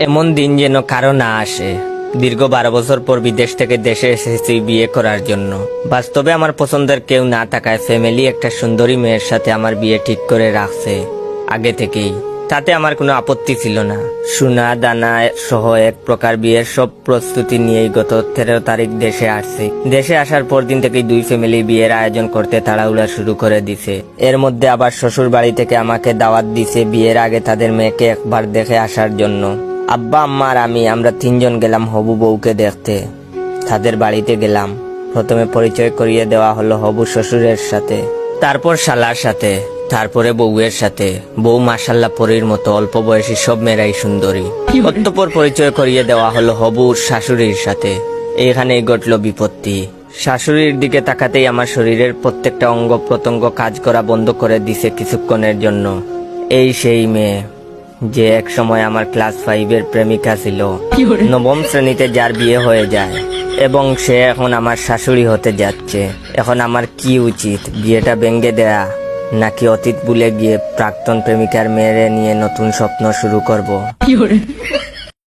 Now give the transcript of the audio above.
এমন দিন যেন কারো না আসে। দীর্ঘ 12 বছর পর বিদেশ থেকে দেশে এসেছি বিয়ে করার জন্য। বাস্তবে আমার পছন্দের কেউ না থাকায় ফ্যামিলি একটা সুন্দরী মেয়ের সাথে আমার বিয়ে ঠিক করে রাখছে আগে থেকেই। তাতে আমার কোনো আপত্তি ছিল না। সোনা দানা সহ এক প্রকার বিয়ের সব প্রস্তুতি নিয়েই গত 13 তারিখ দেশে আসছি। দেশে আসার পর দিন থেকেই দুই ফ্যামিলি বিয়ের আয়োজন করতে তাড়াহুড়া শুরু করে দিছে। এর মধ্যে আবার শ্বশুর বাড়ি থেকে আমাকে দাওয়াত দিছে বিয়ের আগে তাদের মেয়েকে একবার দেখে আসার জন্য। আব্বা আম্মা আর আমরা 3 জন গেলাম হবু বউকে দেখতে। তাদের বাড়িতে গেলাম। প্রথমে পরিচয় করিয়ে দেওয়া হলো হবু শ্বশুরের সাথে, তারপর শালার সাথে, তারপরে বউয়ের সাথে। বউ মাশাল্লাহ পরীর মতো, অল্প বয়সী সব মেয়েরাই সুন্দরী। অতঃপর পরিচয় করিয়ে দেওয়া হলো হবুর শাশুড়ির সাথে। এখানেই ঘটল বিপত্তি। শাশুড়ির দিকে তাকাতেই আমার শরীরের প্রত্যেকটা অঙ্গ প্রত্যঙ্গ কাজ করা বন্ধ করে দিছে কিছুক্ষণের জন্য। এই সেই মেয়ে যে এক সময় আমার ক্লাস 5-এর প্রেমিকা ছিল, 9ম শ্রেণীতে যার বিয়ে হয়ে যায়, এবং সে এখন আমার শাশুড়ি হতে যাচ্ছে। এখন আমার কি উচিত? বিয়েটা ভেঙে দেয়া, নাকি অতীত ভুলে গিয়ে প্রাক্তন প্রেমিকার মেয়েরে নিয়ে নতুন স্বপ্ন শুরু করব?